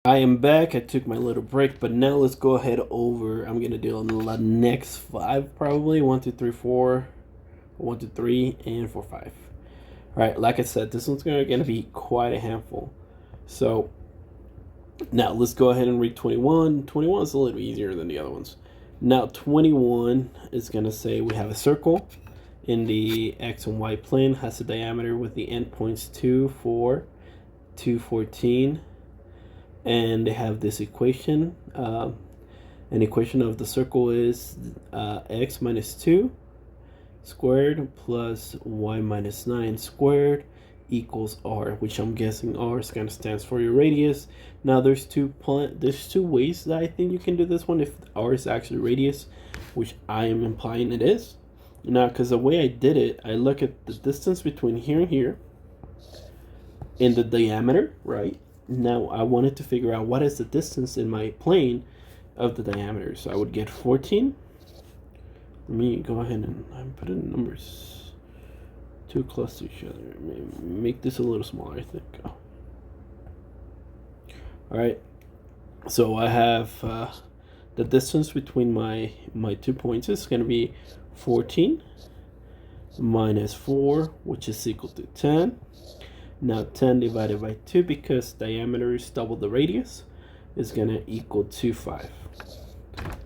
I am back. I took my little break, but now let's go ahead over. I'm gonna do the next five probably. 1, 2, 3, 4. 1, 2, 3, and 4, 5. All right, like I said, this one's gonna be quite a handful. So now let's go ahead and read 21. 21 is a little easier than the other ones. Now 21 is gonna say we have a circle in the x and y plane, has a diameter with the endpoints 2, 4, 2, 14. And they have this equation. An equation of the circle is x minus 2 squared plus y minus 9 squared equals r, which I'm guessing r is kind of stands for your radius. Now there's two ways that I think you can do this one if r is actually radius, which I am implying it is. Now, because the way I did it, I look at the distance between here and here in the diameter, right? Now I wanted to figure out what is the distance in my plane of the diameter. So I would get 14. Let me go ahead and put in numbers too close to each other. Make this a little smaller, I think. Oh. All right. So I have the distance between my 2 points is going to be 14 minus 4, which is equal to 10. Now 10 divided by 2, because diameter is double the radius, is going to equal 5.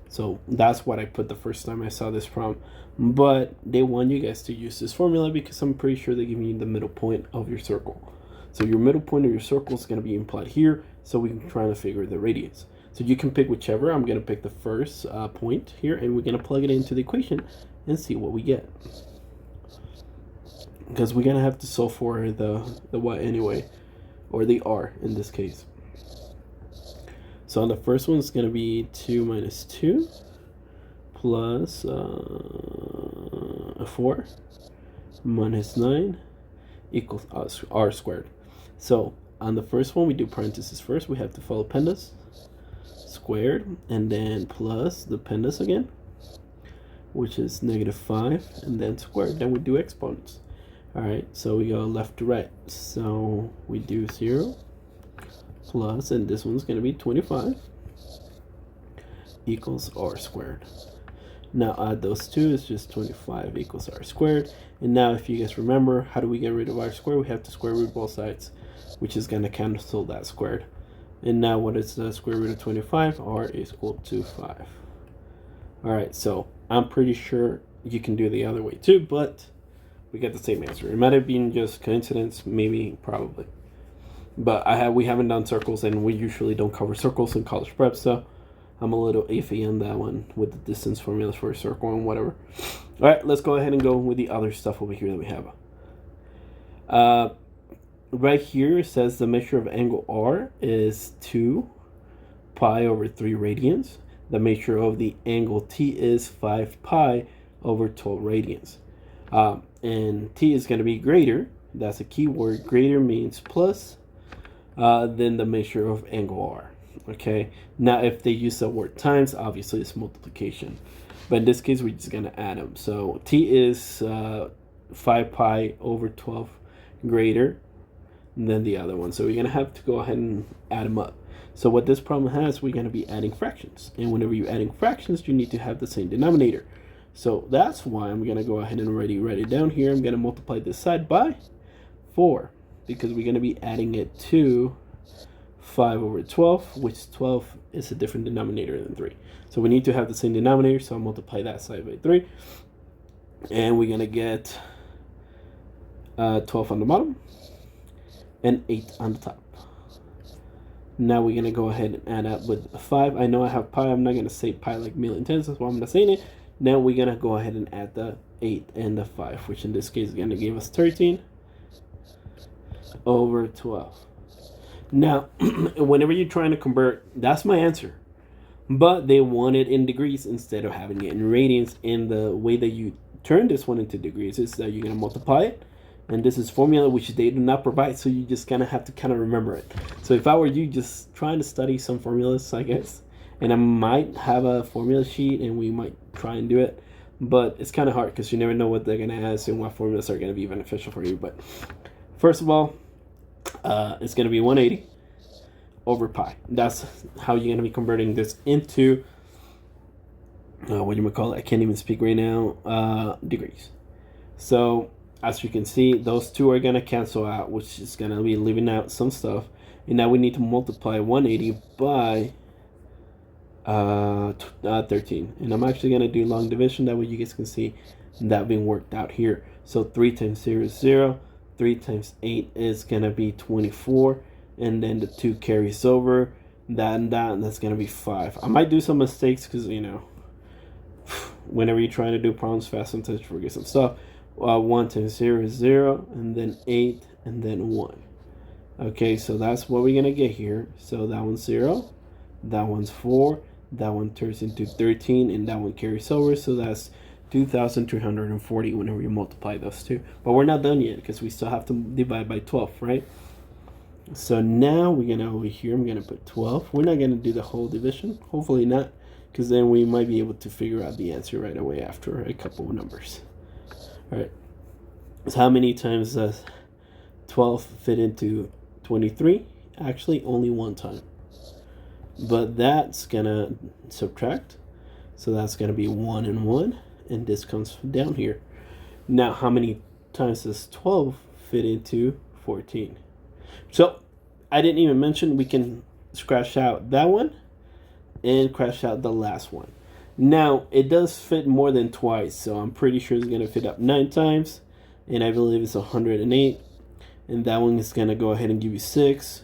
So that's what I put the first time I saw this problem. But they want you guys to use this formula because I'm pretty sure they're giving you the middle point of your circle. So your middle point of your circle is going to be implied here, so we can try to figure the radius. So you can pick whichever. I'm going to pick the first point here, and we're going to plug it into the equation and see what we get. Because we're going to have to solve for the y anyway, or the r in this case. So on the first one, it's going to be 2 minus 2 plus 4 minus 9 equals r squared. So on the first one, we do parentheses first. We have to follow PEMDAS squared, and then plus the PEMDAS again, which is -5, and then squared. Then we do exponents. All right, so we go left to right. So we do 0 plus, and this one's going to be 25 equals r squared. Now add those two, it's just 25 equals r squared. And now if you guys remember, how do we get rid of r squared? We have to square root both sides, which is going to cancel that squared. And now what is the square root of 25? R is equal to 5. All right, so I'm pretty sure you can do the other way too, but we get the same answer. It might have been just coincidence, maybe, probably. But we haven't done circles, and we usually don't cover circles in college prep, so I'm a little iffy on that one with the distance formulas for a circle and whatever. All right, let's go ahead and go with the other stuff over here that we have. Right here it says the measure of angle R is 2 pi over 3 radians. The measure of the angle T is 5 pi over 12 radians. And T is going to be greater. That's a key word. Greater means plus than the measure of angle R. Okay. Now, if they use the word times, obviously it's multiplication. But in this case, we're just going to add them. So T is 5 pi over 12 greater than the other one. So we're going to have to go ahead and add them up. So what this problem has, we're going to be adding fractions. And whenever you're adding fractions, you need to have the same denominator. So that's why I'm going to go ahead and already write it down here. I'm going to multiply this side by 4, because we're going to be adding it to 5 over 12, which 12 is a different denominator than 3. So we need to have the same denominator, so I'll multiply that side by 3. And we're going to get 12 on the bottom and 8 on the top. Now we're going to go ahead and add up with 5. I know I have pi. I'm not going to say pi like million times. That's why I'm not saying it. Now we're going to go ahead and add the 8 and the 5, which in this case is going to give us 13 over 12. Now, whenever you're trying to convert, that's my answer. But they want it in degrees instead of having it in radians. And the way that you turn this one into degrees is that you're going to multiply it. And this is formula which they do not provide, so you just kind of have to kind of remember it. So if I were you, just trying to study some formulas, I guess. And I might have a formula sheet, and we might try and do it. But it's kind of hard because you never know what they're going to ask and what formulas are going to be beneficial for you. But first of all, it's going to be 180 over pi. That's how you're going to be converting this into, what do you call it? I can't even speak right now, degrees. So as you can see, those two are going to cancel out, which is going to be leaving out some stuff. And now we need to multiply 180 by 13. And I'm actually going to do long division. That way you guys can see that being worked out here. So 3 times 0 is 0. 3 times 8 is going to be 24. And then the 2 carries over. That and that, and that's going to be 5. I might do some mistakes because, you know, whenever you're trying to do problems fast, sometimes you forget some stuff. 1 times 0 is 0. And then 8 and then 1. Okay, so that's what we're going to get here. So that one's 0. That one's 4. That one turns into 13. And that one carries over. So that's 2,340 whenever you multiply those two. But we're not done yet because we still have to divide by 12, right? So now we're going to, over here, I'm going to put 12. We're not going to do the whole division. Hopefully not, because then we might be able to figure out the answer right away after a couple of numbers. All right. So how many times does 12 fit into 23? Actually, only one time. But that's going to subtract. So that's going to be 1 and 1. And this comes down here. Now, how many times does 12 fit into 14? So, I didn't even mention we can scratch out that one and scratch out the last one. Now, it does fit more than twice, so I'm pretty sure it's going to fit up 9 times. And I believe it's 108. And that one is going to go ahead and give you 6.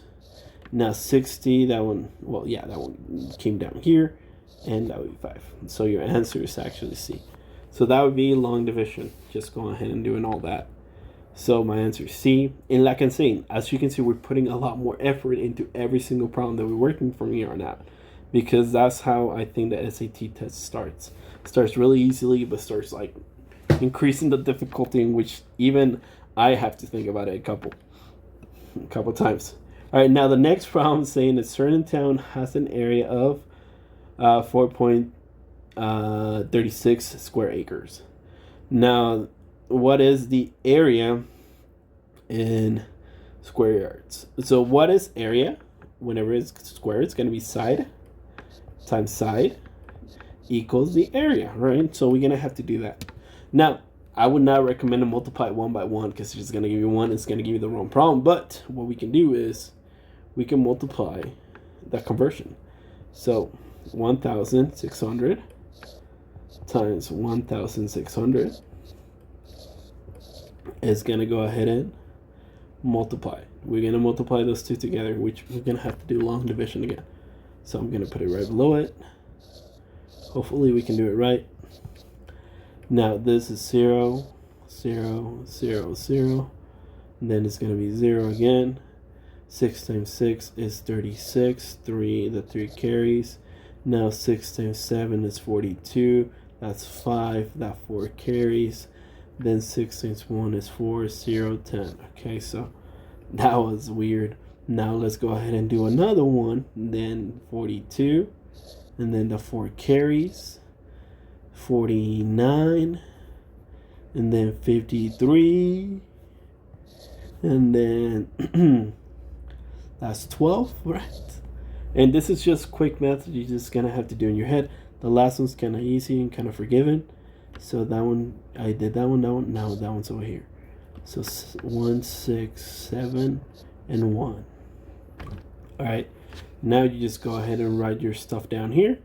Now, 60, that one, well, yeah, that one came down here. And that would be 5. So, your answer is actually C. So that would be long division. Just go ahead and doing all that. So my answer is C. And like I'm saying, as you can see, we're putting a lot more effort into every single problem that we're working from here on out. Because that's how I think the SAT test starts. It starts really easily, but starts like increasing the difficulty, in which even I have to think about it a couple times. All right, now the next problem is saying a certain town has an area of 4.36 square acres. Now, what is the area in square yards? So what is area? Whenever it's square, it's going to be side times side equals the area, right? So we're going to have to do that. Now, I would not recommend to multiply 1 by 1 because it's just going to give you 1. It's going to give you the wrong problem. But what we can do is we can multiply the conversion. So 1,600 times 1,600 is going to go ahead and multiply. We're going to multiply those two together, which we're going to have to do long division again. So I'm going to put it right below it. Hopefully we can do it right. Now this is 0, 0, 0, 0. And then it's going to be 0 again. 6 times 6 is 36. The 3 carries. Now 6 times 7 is 42. That's 5. That 4 carries. Then 6 times 1 is 4. 0, 10. Okay, so that was weird. Now let's go ahead and do another one. Then 42. And then the 4 carries. 49. And then 53. And then that's 12, right? And this is just quick math you're just gonna have to do in your head. The last one's kind of easy and kind of forgiven. So that one, I did that one, now that one's over here. So 1, 6, 7, and 1. All right, now you just go ahead and write your stuff down here.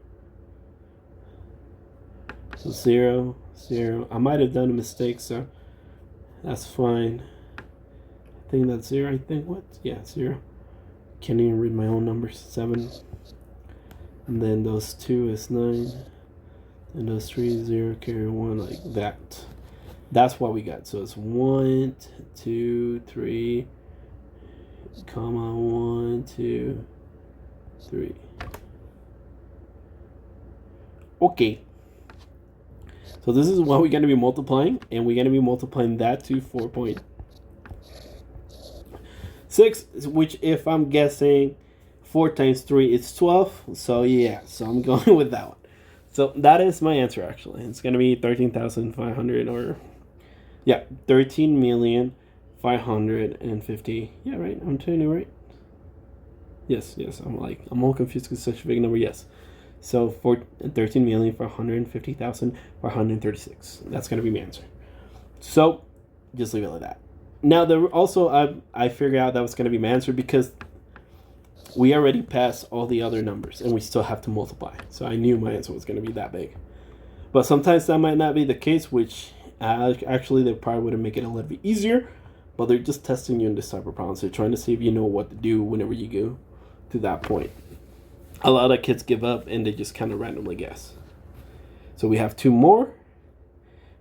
So 0, 0. I might have done a mistake, so that's fine. I think that's 0, I think. What? Yeah, 0. Can't even read my own numbers. 7. And then those 2 is 9. And those 3, 0, carry 1, like that. That's what we got. So it's 1, 2, 3, comma, 1, 2, 3. Okay. So this is what we're going to be multiplying. And we're going to be multiplying that to 4.6, which, if I'm guessing, 4 times 3 is 12. So yeah, so I'm going with that one. So that is my answer, actually. It's going to be 13,500, or, yeah, 13,550,000. Yeah, right? I'm telling you, right? Yes. I'm all confused because such a big number. Yes. So for 13 million for 150,000 for 136. That's gonna be my answer. So just leave it like that. Now there also I figured out that was gonna be my answer because we already passed all the other numbers and we still have to multiply. So I knew my answer was gonna be that big. But sometimes that might not be the case, which actually they probably would make it a little bit easier. But they're just testing you in this type of problems. They're trying to see if you know what to do whenever you go to that point. A lot of kids give up and they just kind of randomly guess. So we have two more.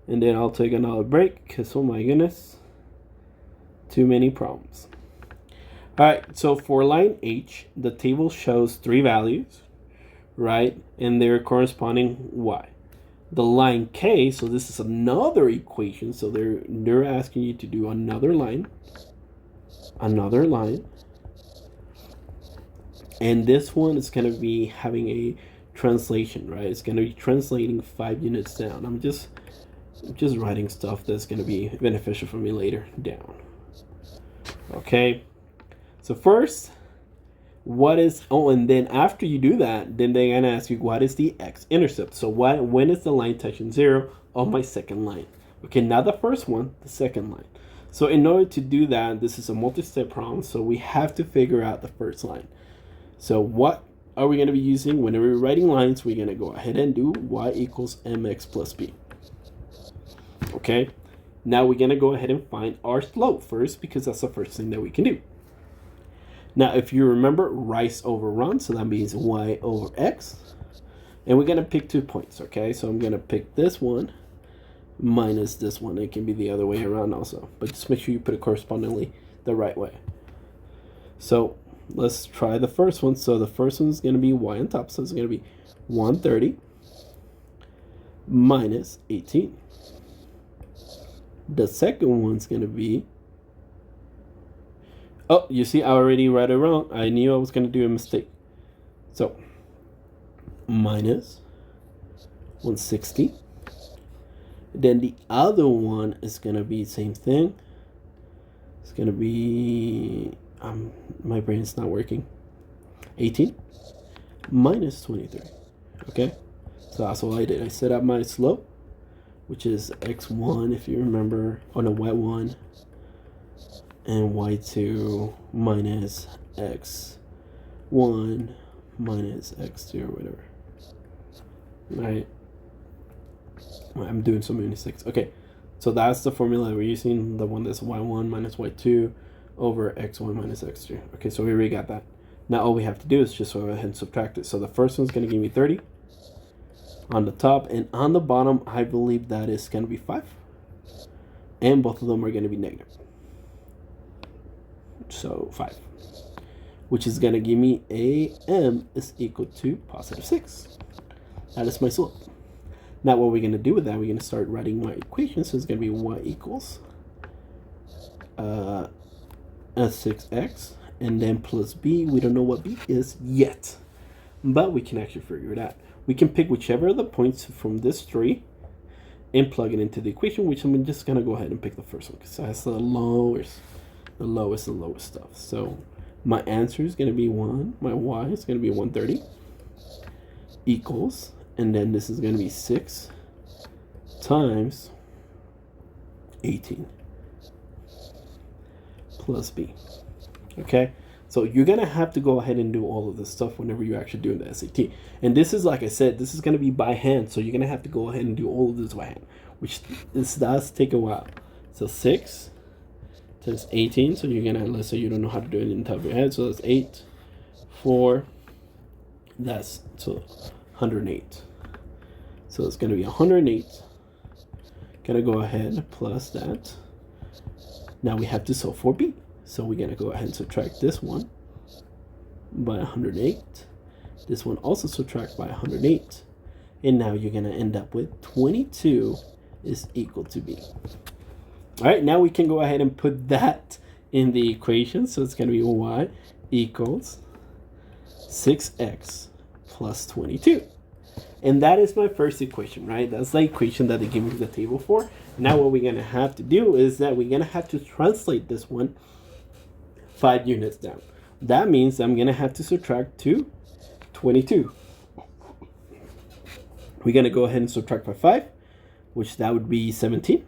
And then I'll take another break because, oh my goodness, too many problems. All right, so for line H, the table shows three values, right? And their corresponding Y. The line K, so this is another equation. So they're asking you to do another line. And this one is going to be having a translation, right? It's going to be translating 5 units down. I'm just writing stuff that's going to be beneficial for me later down. Okay. So first, and then after you do that, then they're going to ask you, what is the x-intercept? So when is the line touching 0 on my second line? Okay, not the first one, the second line. So in order to do that, this is a multi-step problem, so we have to figure out the first line. So what are we going to be using? Whenever we're writing lines, we're going to go ahead and do y equals mx plus b. Okay, now we're going to go ahead and find our slope first because that's the first thing that we can do. Now, if you remember, rise over run, so that means y over x. And we're going to pick 2 points, okay? So I'm going to pick this one minus this one. It can be the other way around also, but just make sure you put it correspondingly the right way. So let's try the first one. So the first one is going to be y on top, so it's going to be 130 minus 18. The second one's going to be, oh, you see, I already read it wrong. I knew I was going to do a mistake. So minus 160. Then the other one is going to be same thing. It's going to be, my brain's not working. 18 minus 23. Okay, so that's what I did. I set up my slope, which is x1 if you remember, on a y1, and y2 minus x1 minus x2 or whatever. Right? I'm doing so many mistakes. Okay, so that's the formula that we're using, the one that's y1 minus y2 over x1 minus x2. Okay, so we already got that. Now all we have to do is just go ahead and subtract it. So the first one's going to give me 30 on the top, and on the bottom I believe that is going to be 5, and both of them are going to be negative. So 5, which is going to give me AM is equal to positive 6. That is my slope. Now what we're going to do with that, we're going to start writing my equation. So it's going to be y equals 6x, and then plus b. We don't know what b is yet, but we can actually figure it out. We can pick whichever of the points from this tree and plug it into the equation, which I'm just going to go ahead and pick the first one because that's the lowest stuff. So my answer is going to be 1. My y is going to be 130 equals, and then this is going to be 6 times 18 plus b. Okay, so you're going to have to go ahead and do all of this stuff whenever you're actually doing the SAT. And this is, like I said, this is going to be by hand, so you're going to have to go ahead and do all of this by hand, which does take a while. So 6 times 18, so you're going to, let's say you don't know how to do it in the top of your head, so that's 8, 4, that's, so 108. So it's going to be 108. Going to go ahead plus that. Now we have to solve for b. So we're going to go ahead and subtract this one by 108. This one also subtract by 108. And now you're going to end up with 22 is equal to b. All right, now we can go ahead and put that in the equation. So it's going to be y equals 6x plus 22. And that is my first equation, right? That's the equation that they give me the table for. Now what we're going to have to do is that we're going to have to translate this one 5 units down. that means I'm going to have to subtract 22. We're going to go ahead and subtract by 5, which that would be 17.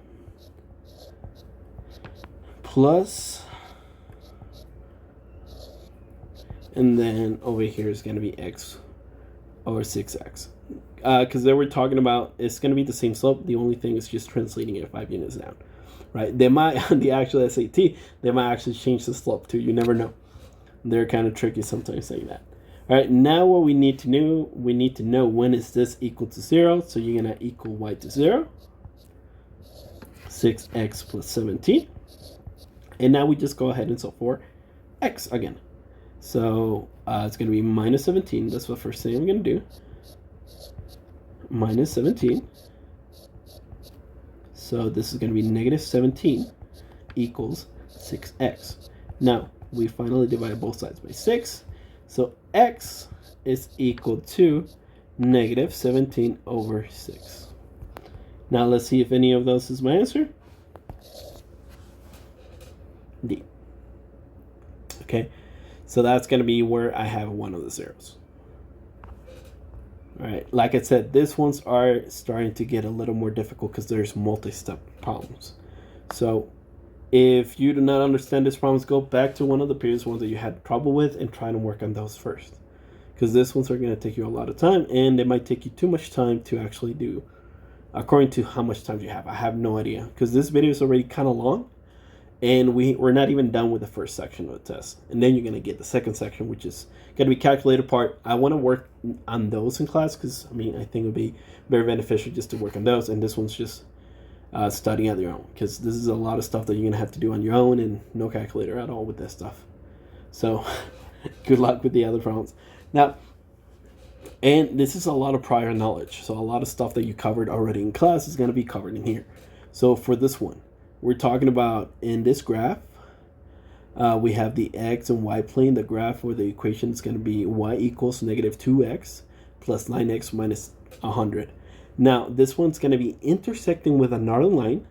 Plus, and then over here is going to be x over 6x. Because they were talking about it's going to be the same slope. The only thing is just translating it 5 units down. Right? They might, on the actual SAT, they might actually change the slope too. You never know. They're kind of tricky sometimes saying that. All right, now what we need to know when is this equal to 0. So you're going to equal y to 0. 6x plus 17. And now we just go ahead and solve for x again. So it's going to be minus 17. That's the first thing I'm going to do. Minus 17. So this is going to be negative 17 equals 6x. Now, we finally divide both sides by 6. So x is equal to negative 17 over 6. Now let's see if any of those is my answer. D. Okay, so that's going to be where I have one of the zeros. All right, like I said, these ones are starting to get a little more difficult because there's multi-step problems. So if you do not understand these problems, go back to one of the previous ones that you had trouble with and try to work on those first. Because these ones are going to take you a lot of time, and they might take you too much time to actually do according to how much time you have. I have no idea because this video is already kind of long. And we're not even done with the first section of the test. And then you're going to get the second section, which is going to be calculated part. I want to work on those in class because, I think it would be very beneficial just to work on those. And this one's just studying on your own because this is a lot of stuff that you're going to have to do on your own and no calculator at all with this stuff. So good luck with the other problems. Now, and this is a lot of prior knowledge. So a lot of stuff that you covered already in class is going to be covered in here. So for this one, we're talking about in this graph, we have the x and y plane. The graph or the equation is going to be y equals negative 2x plus 9x minus 100. Now, this one's going to be intersecting with another line.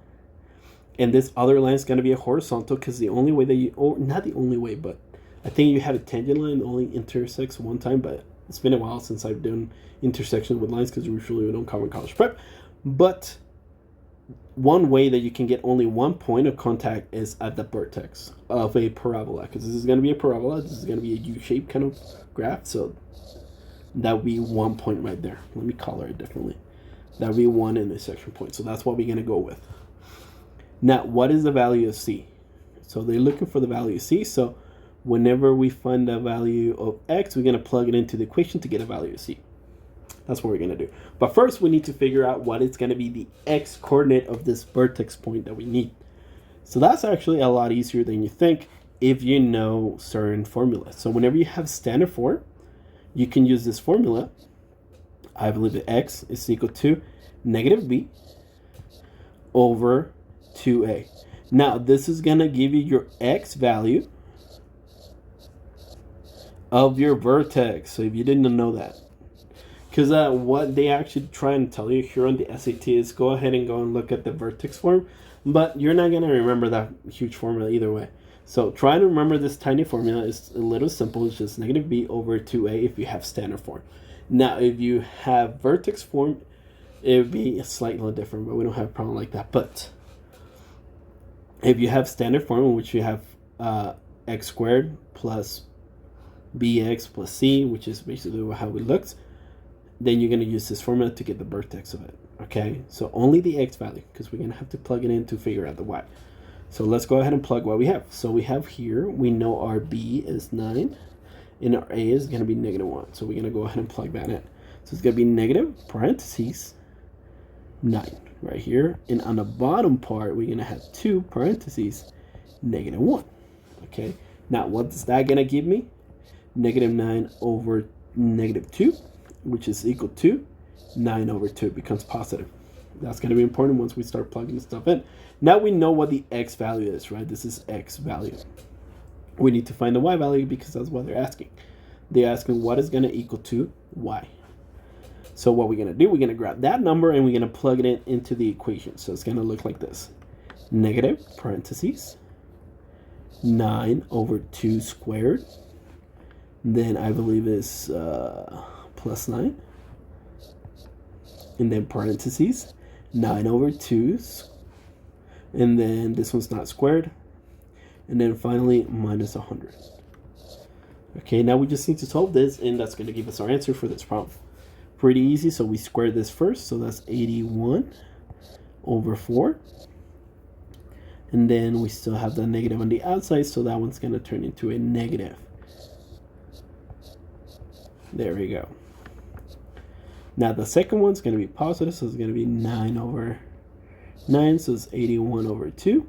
And this other line is going to be a horizontal because the only way that you, or not the only way, but I think you have a tangent line that only intersects one time. But it's been a while since I've done intersections with lines because usually we don't cover in college prep. But one way that you can get only one point of contact is at the vertex of a parabola, because this is going to be a parabola. This is going to be a U-shaped kind of graph, so that would be 1 point right there. Let me color it differently. That would be one intersection point, so that's what we're going to go with. Now, what is the value of c? So they're looking for the value of c, so whenever we find the value of x, we're going to plug it into the equation to get a value of c. That's what we're going to do. But first, we need to figure out what is going to be the x coordinate of this vertex point that we need. So that's actually a lot easier than you think if you know certain formulas. So whenever you have standard form, you can use this formula. I believe that x is equal to negative b over 2a. Now, this is going to give you your x value of your vertex. So if you didn't know that. Because what they actually try and tell you here on the SAT is go ahead and go and look at the vertex form. But you're not going to remember that huge formula either way. So try to remember this tiny formula. It's a little simple. It's just negative b over 2a if you have standard form. Now, if you have vertex form, it would be slightly different. But we don't have a problem like that. But if you have standard form, in which you have x squared plus bx plus c, which is basically how it looks, then you're going to use this formula to get the vertex of it. Okay, so only the x value, because we're going to have to plug it in to figure out the y. So let's go ahead and plug what we have. So we have here, we know our b is 9, and our a is going to be negative 1. So we're going to go ahead and plug that in. So it's going to be negative, parentheses, 9 right here. And on the bottom part, we're going to have 2 parentheses, negative 1. Okay, now what is that going to give me? Negative 9 over negative 2, which is equal to 9 over 2. It becomes positive. That's going to be important once we start plugging stuff in. Now we know what the x value is, right? This is x value. We need to find the y value because that's what they're asking. They're asking what is going to equal to y. So what we're going to do, we're going to grab that number and we're going to plug it in into the equation. So it's going to look like this. Negative, parentheses, 9 over 2 squared Then I believe is plus 9. And then parentheses, 9 over 2. And then this one's not squared. And then finally, minus 100. Okay, now we just need to solve this, and that's going to give us our answer for this problem. Pretty easy, so we square this first, so that's 81 over 4. And then we still have the negative on the outside, so that one's going to turn into a negative. There we go. Now the second one's going to be positive, so it's going to be 9 over 9, so it's 81 over 2.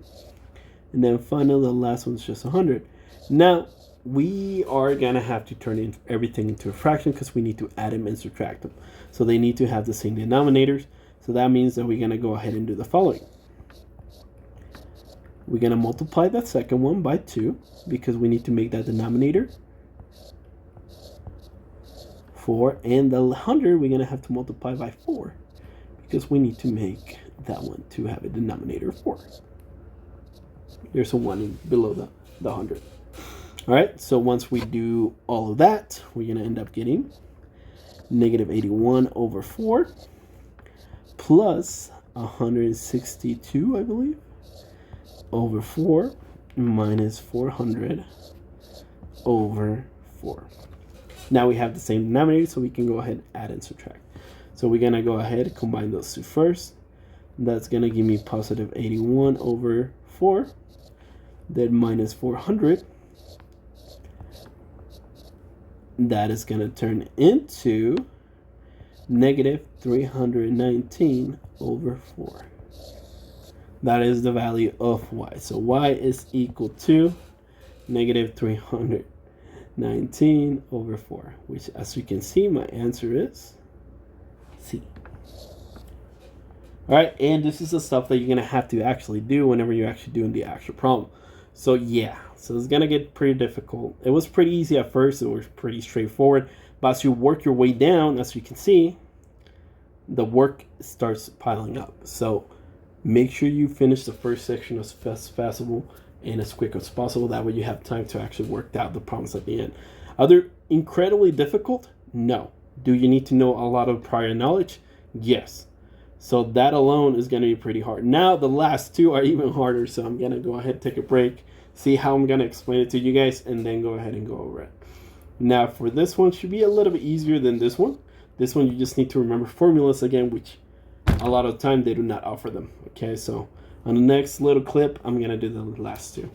And then finally, the last one's just 100. Now, we are going to have to turn everything into a fraction because we need to add them and subtract them. So they need to have the same denominators. So that means that we're going to go ahead and do the following. We're going to multiply that second one by 2 because we need to make that denominator 4. And the 100 we're going to have to multiply by 4 because we need to make that one to have a denominator 4. There's a 1 below the 100. All right, so once we do all of that, we're going to end up getting negative 81 over 4 plus 162, I believe, over 4 minus 400 over 4. Now we have the same denominator, so we can go ahead and add and subtract. So we're going to go ahead and combine those two first. That's going to give me positive 81 over 4, then minus 400. That is going to turn into negative 319 over 4. That is the value of y. So y is equal to negative 319 over 4, which, as you can see, my answer is C. All right, and this is the stuff that you're going to have to actually do whenever you're actually doing the actual problem. So yeah, so it's going to get pretty difficult. It was pretty easy at first. It was pretty straightforward. But as you work your way down, as you can see, the work starts piling up. So make sure you finish the first section as fast as possible and as quick as possible. That way you have time to actually work out the problems at the end. Are they incredibly difficult? No. Do you need to know a lot of prior knowledge? Yes. So that alone is going to be pretty hard. Now the last two are even harder, so I'm going to go ahead and take a break, see how I'm going to explain it to you guys, and then go ahead and go over it. Now for this one, should be a little bit easier than this one. This one you just need to remember formulas again, which a lot of the time they do not offer them. Okay, so on the next little clip, I'm going to do the last two.